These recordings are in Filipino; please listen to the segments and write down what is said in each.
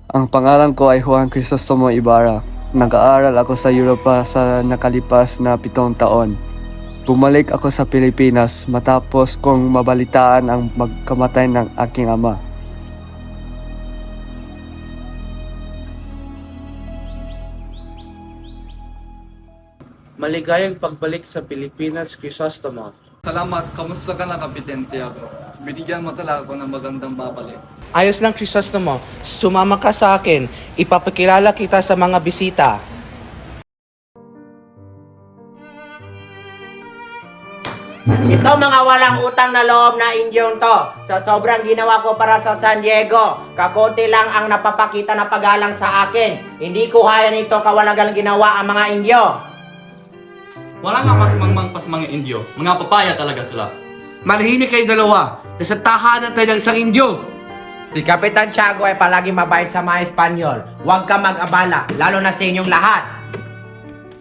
Ang pangalan ko ay Juan Crisostomo Ibarra. Nag-aaral ako sa Europa sa nakalipas na 7 taon. Bumalik ako sa Pilipinas matapos kong mabalitaan ang magkamatay ng aking ama. Maligayang pagbalik sa Pilipinas, Crisostomo. Salamat. Kamusta ka na, Kapitan Tiago? Binigyan mo talaga ako ng magandang babalik. Ayos lang, Crisostomo. Sumama ka sa akin. Ipapakilala kita sa mga bisita. Ito mga walang utang na loob na Indyong to. Sa sobrang ginawa ko para sa San Diego, kakunti lang ang napapakita na paggalang sa akin. Hindi ko kaya nito kawalang ginawa ang mga Indyo. Wala nga pasmangmang mga Indyo. Mga papaya talaga sila. Manahimik kayo dalawa. Nasa tahanan tayo ng isang Indyo. Si Kapitan Tiago ay palagi mabait sa mga Espanyol. Huwag ka mag-abala, lalo na sa inyong lahat.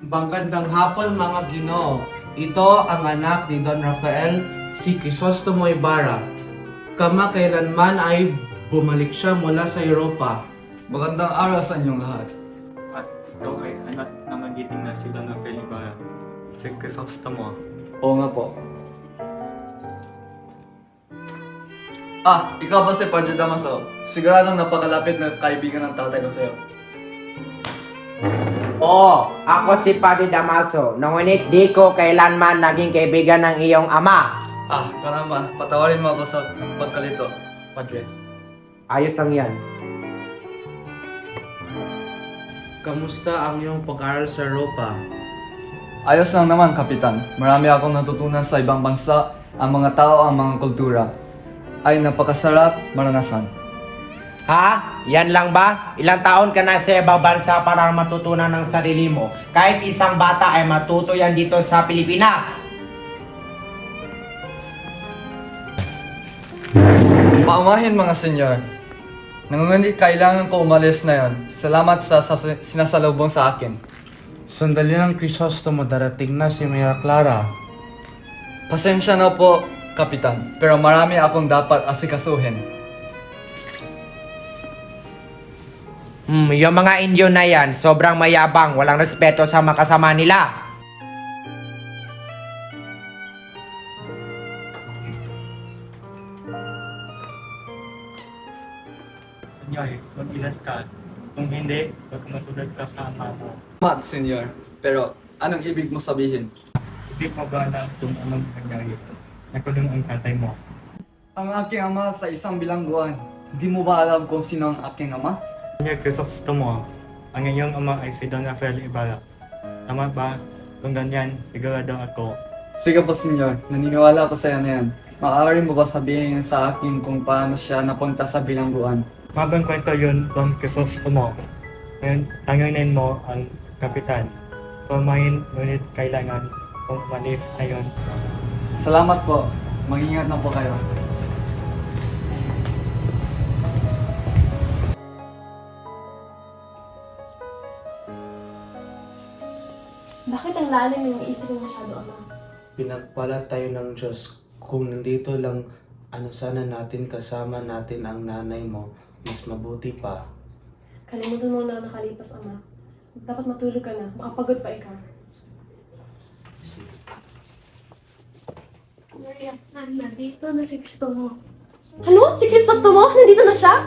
Magandang hapon mga Ginoo. Ito ang anak ni Don Rafael, si Crisostomo Ibarra. Kamakailanman ay bumalik siya mula sa Europa. Magandang araw sa inyong lahat. At ito ay anak na magiting na si Don Rafael Ibarra, si Crisostomo. Oo nga po. Ikaw ba si Padre Damaso? Siguradong napakalapit na kaibigan ng tatay ko sa'yo. Oo, ako si Padre Damaso. Ngunit di ko kailanman naging kaibigan ng iyong ama. Karama. Patawarin mo ako sa pagkalito, Padre. Ayos lang yan. Kamusta ang iyong pag-aaral sa Europa? Ayos lang naman, Kapitan. Marami akong natutunan sa ibang bansa, ang mga tao, ang mga kultura. Ay napakasarap maranasan. Ha? Yan lang ba? Ilang taon ka na sa ibang bansa para matutunan ng sarili mo? Kahit isang bata ay matuto yan dito sa Pilipinas. Paumahin mga senyor. Ngunit kailangan ko umalis na yon. Salamat sa sinasalubong sa akin. Sandali lang, Crisostomo, darating na si Maria Clara. Pasensya na po, Kapitan. Pero marami akong dapat asikasuhin. Yung mga Indyo na yan, sobrang mayabang, walang respeto sa makasama nila. Sanyay, mag-ilan ka. Kung hindi, huwag matulad ka sa ama mo. Mat, senyor. Pero anong ibig mo sabihin? Hindi mo ba alam kung anong nangyari? Nakulong ang tatay mo. Ang aking ama sa isang bilangguan. Di mo ba alam kung sino ang aking ama? Kanya Crisostomo, ang iyong ama ay si Don Rafael Ibarra. Tama ba? Kung ganyan, sigurado ako. Sige po, senyor. Naniniwala ako sa iyo na yan. Maaari mo ba sabihin sa akin kung paano siya napunta sa bilangguan? Mabang kwento yun, Don Crisostomo. Ngayon, tanganin mo ang kapitan. Pumahin, ngunit kailangan kung umalis na yun. Salamat po. Mag-ingat na po kayo. Bakit ang lalim yung isip mo masyado, Ama? Pinagpala tayo ng Diyos. Kung nandito lang, sana natin kasama natin ang nanay mo. Mas mabuti pa. Kalimutan mo na nakalipas, Ama. Dapat matulog ka na. Makapagod pa ikaw. Maria, nandito na si Crisostomo. Ano? Si Crisostomo? Nandito na siya?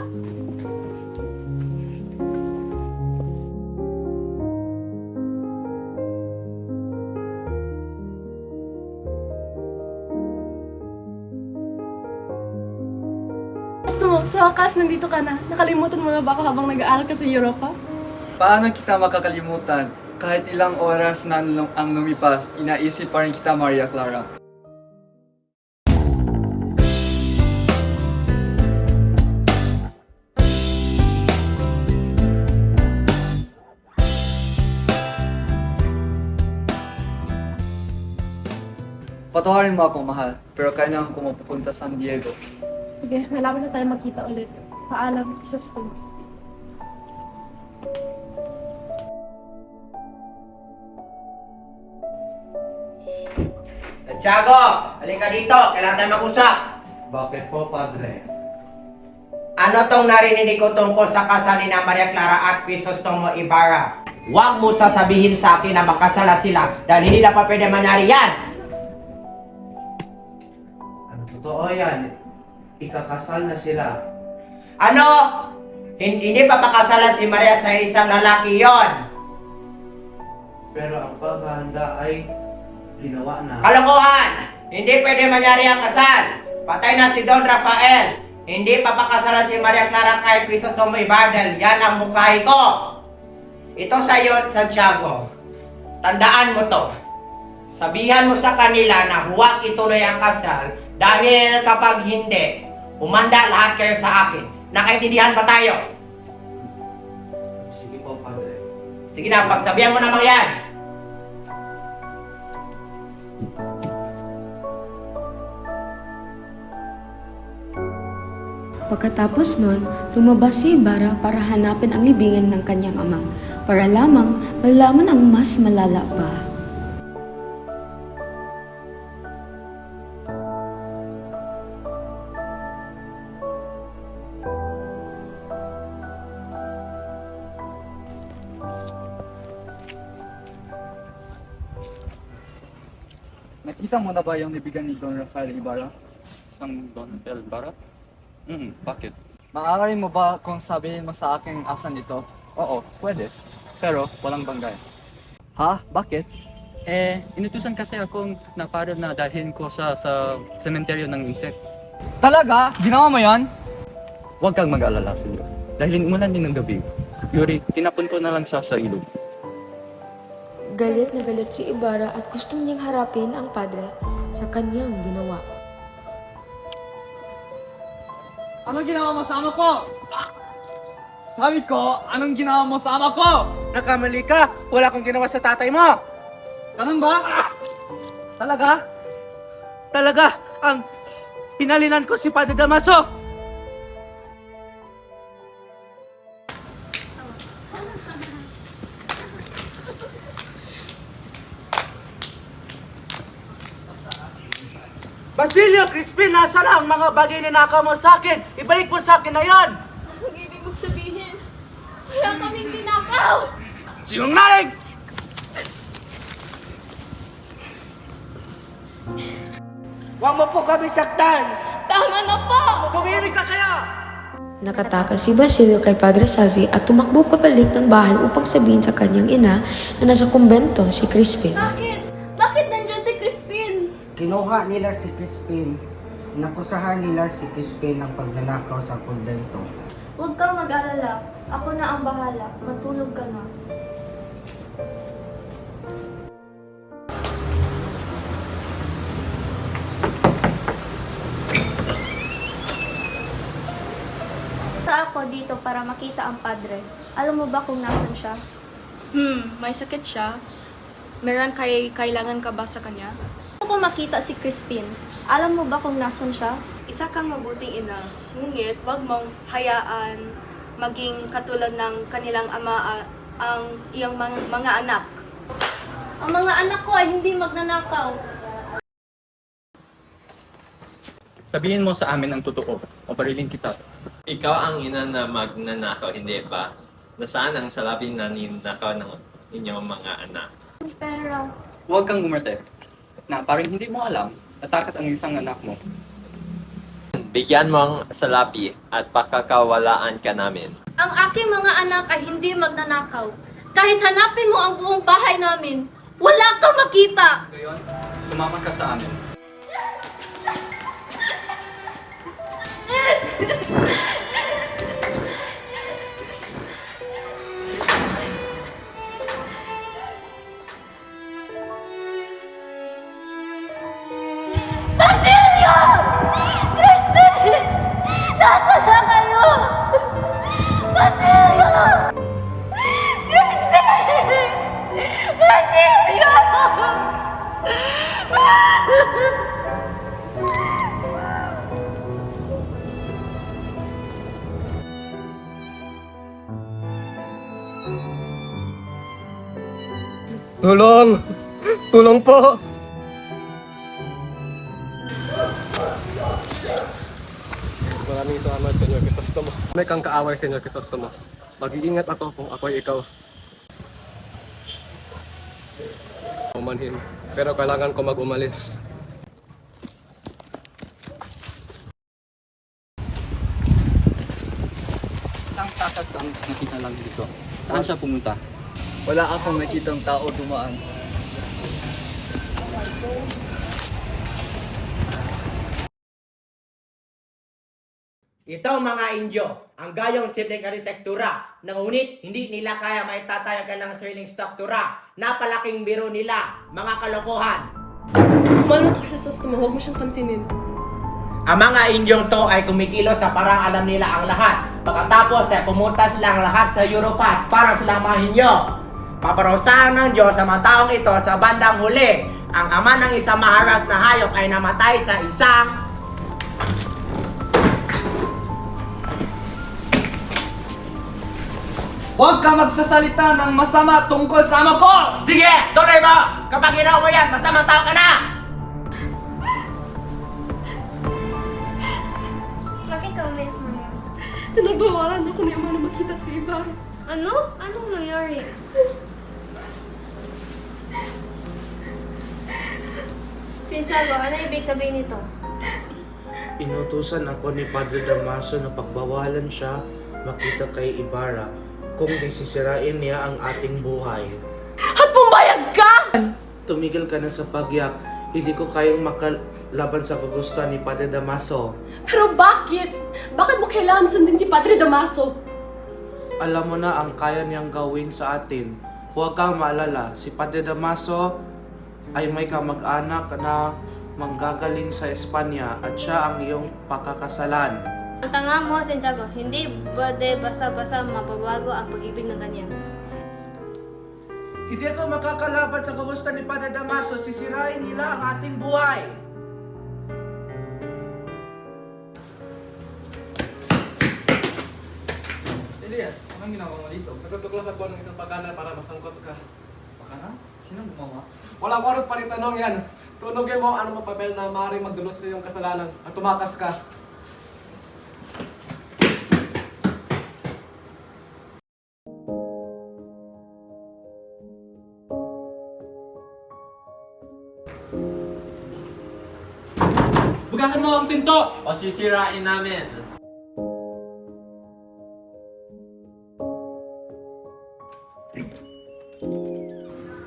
Crisostomo, sa wakas nandito ka na. Nakalimutan mo na ba ako habang nag-aaral ka sa Europa? Paano kita makakalimutan? Kahit ilang oras na ang lumipas, inaisip pa rin kita, Maria Clara. Patawarin mo ako, mahal. Pero kailangan ko mapupunta sa San Diego. Sige, malapit na tayo magkita ulit. Paalam, Crisostomo. Tiago, halika dito. Kailangan tayo mag-usap. Bakit po, Padre? Ano tong narinig ko tungkol sa kasal ni na Maria Clara at Crisostomo Ibarra? Huwag mo sasabihin sa akin na magkasala sila dahil hindi na pa pwede mangyari yan! Ano totoo yan? Ikakasal na sila. Ano? Hindi pa pakasalan si Maria sa isang lalaki yon. Pero ang paghahanda ay ginawa na. Kalokohan! Hindi pwede mangyari ang kasal! Patay na si Don Rafael! Hindi pa pakasalan si Maria Clara kay Crisostomo Ibarra. Yan ang mukhay ko! Ito sa iyo, Santiago. Tandaan mo to. Sabihan mo sa kanila na huwag ituloy ang kasal dahil kapag hindi, umanda lahat kayo sa akin. Nakaintindihan ba tayo? Sige po, Padre. Sige na, pagsabihan mo naman yan. Pagkatapos nun, lumabas si Ibarra para hanapin ang libingan ng kanyang ama, para lamang malaman ang mas malala pa. Nakita mo na ba yung libigan ni Don Rafael Ibarra? Isang Don Rafael Ibarra? Bakit? Maaari mo ba kung sabihin mo sa akin asan ito? Oo, pwede. Pero walang banggay. Ha? Bakit? Inutusan kasi akong na para na dalhin ko sa sementeryo ng insect. Talaga? Ginawa mo yan? Huwag kang mag-alala sa iyo. Dahil umulan din ng gabi. Yuri, tinapon ko na lang siya sa ilog. Galit na galit si Ibarra at gusto niyang harapin ang padre sa kanyang ginawa. Anong ginawa mo sa ama ko? Sabi ko, anong ginawa mo sa ama ko? Nakamali ka! Wala akong ginawa sa tatay mo! Ganun ba? Talaga? Talaga! Ang pinalinan ko si Padre Damaso! Basilio, Crispin, nasa na ang mga bagay na nakaw mo sa akin? Ibalik mo sa akin na yan! Ang ibig mong sabihin, wala kaming ninakaw! Sinungaling! Huwag mo po kami saktan! Tama na po! Tumimik ka kaya! Nakatakas si Basilio kay Padre Salvi at tumakbo pabalik ng bahay upang sabihin sa kanyang ina na nasa kumbento si Crispin. Bakit? Bakit nandyan si Crispin? Kinuha nila si Crispin. Nakusahan nila si Crispin ng pagnanakaw sa kumbento. Huwag kang mag-alala. Ako na ang bahala. Matulog ka na. Ako dito para makita ang padre. Alam mo ba kung nasan siya? May sakit siya. Meron kailangan ka ba sa kanya? Gusto ko makita si Crispin. Alam mo ba kung nasan siya? Isa kang mabuting ina, ngunit wag mong hayaan maging katulad ng kanilang ama ang iyong mga anak. Ang mga anak ko ay hindi magnanakaw. Sabihin mo sa amin ang totoo o barilin kita. Ikaw ang ina na magnanakaw, hindi ba? Nasaan ang salapi na ninakaw ng inyong mga anak? Pero, Huwag kang gumarte. Na parang hindi mo alam, natakas ang isang anak mo. Bigyan mo ang salapi at pakakawalaan ka namin. ang aking mga anak ay hindi magnanakaw. Kahit hanapin mo ang buong bahay namin, wala kang makita. Ngayon, sumama ka sa amin. Basilio! Crispin! Nasaan na kayo? Basilio! Crispin! Basilio! Tulong! Tulong po! Maraming Salamat, Senyor Crisostomo. May kang kaaway, Senyor Crisostomo. Mag-iingat ako kung ako'y ikaw. Umanhin, pero kailangan ko mag-umalis. Isang takas ang nakita lang dito. Saan siya pumunta? Wala akong nakitang tao dumaan. Ito mga Indio, ang gayong simpleng arkitektura, ngunit hindi nila kaya maitatayagan ng sariling struktura. Napalaking biro nila, mga kalokohan. Malo ka siya sa huwag mo siyang pansinin. Ang mga Indyong to ay kumikilos sa parang alam nila ang lahat. Pagkatapos ay pumunta silang lahat sa Europa at para silang mahinyo. Paparusahan ng Diyos sa mga taong ito sa bandang huli. Ang ama ng isang maharas na hayop ay namatay sa isang Huwag ka magsasalita ng masama tungkol sa ama ko! Sige, tuloy mo! Kapag ginawa mo yan, masamang tao ka na! Bakit ka umiyak mo yan? Tinagbawalan ako ni Ama na makita si Ibarra. Ano? Anong nangyari? Santiago, ano ibig sabihin nito? Inutusan ako ni Padre Damaso na pagbawalan siya makita kay Ibarra kung sisirain niya ang ating buhay. At pumayag ka! Tumigil ka na sa pagyak. Hindi ko kayang makalaban sa kagustuhan ni Padre Damaso. Pero bakit? Bakit mo kailangan sundin si Padre Damaso? Alam mo na ang kaya niyang gawin sa atin. Huwag kang maalala, si Padre Damaso ay may kamag-anak na manggagaling sa Espanya at siya ang iyong pakakasalan. Ang tanga mo, Santiago. Hindi pwede basta-basta mapabago ang pag-ibig ng kanya. Hindi ako makakalaban sa kagustuhan ni Padre Damaso, sisirain nila ang ating buhay. Elias, anong ginagawa mo dito? Nagtutuklas ako ng isang pagana para masangkot ka. Baka na? Sino gumawa? Walang oras pa rin tanong yan. Tunugin mo ano mga papel na maaaring magdulot sa iyong kasalanan at tumakas ka. Bukasan mo ang pinto! O sisirain namin.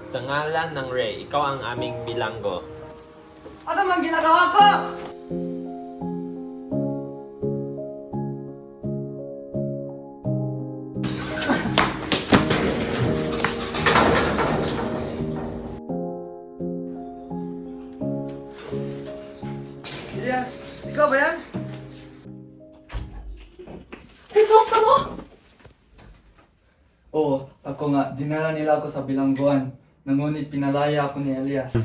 Sa ngalan ng Rey, ikaw ang aming bilanggo. Ano mang ginagawa ko? Elias, ikaw ba yan? Crisostomo! Oo, ako nga. Dinala nila ako sa bilangguan. Ngunit pinalaya ako ni Elias.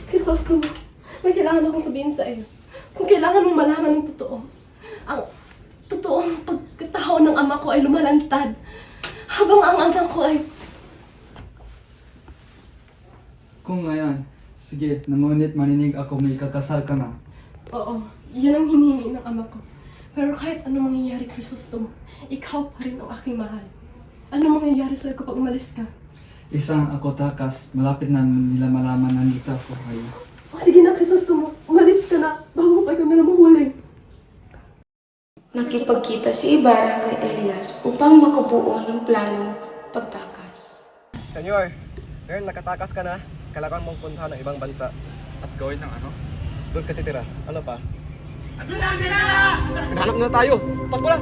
Crisostomo, may kailangan akong sabihin sa iyo. Kung kailangan mong malaman ng totoo, ang totoong pagkatao ng ama ko ay lumalantad, habang ang anak ko ay... Kung ngayon, sige, ngunit marinig ako may kakasal ka na. Oo, yan ang hinihingi ng ama ko. Pero kahit ano mangyayari, Crisostomo, ikaw pa rin ang aking mahal. Ano mangyayari sa'yo kapag umalis ka? Isang ako takas, malapit na nila malaman nandito ako kayo. O sige na, Crisostomo, umalis ka na bago pa ikaw nila mahuli. Nakipagkita si Ibarra kay Elias upang makabuo ng planong pagtakas. Senyor, ngayon nakatakas ka na. Kailangan mong puntahan ng ibang bansa. At gawin ng ano? Doon ka titira. Ano pa? Ano na sila? Pinahanap na tayo. Takbo na!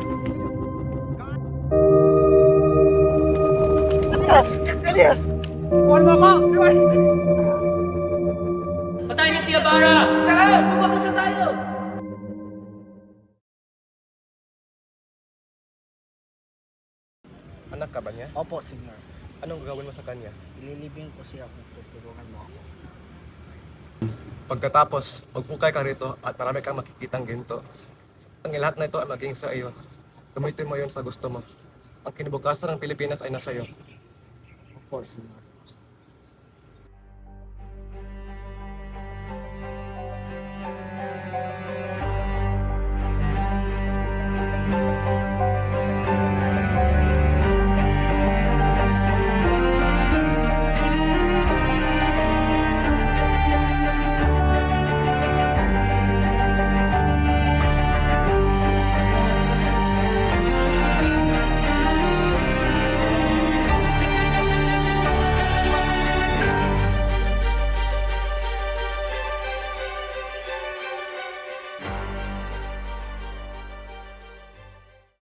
Elias! Elias! Iwan mo ako! Iwan! Patay na si Ibarra! Tara, tumakas na tayo! Anak ka ba niya? Opo, senyor. Anong gagawin mo sa kanya? Ililibing ko siya kung tutulungan mo ako. Pagkatapos, maghukay ka rito at marami kang makikitang ginto. Ang lahat na ito ay maging sa iyo. Gamitin mo yon sa gusto mo. Ang kinabukasan ng Pilipinas ay nasa iyo. Opo, senyor.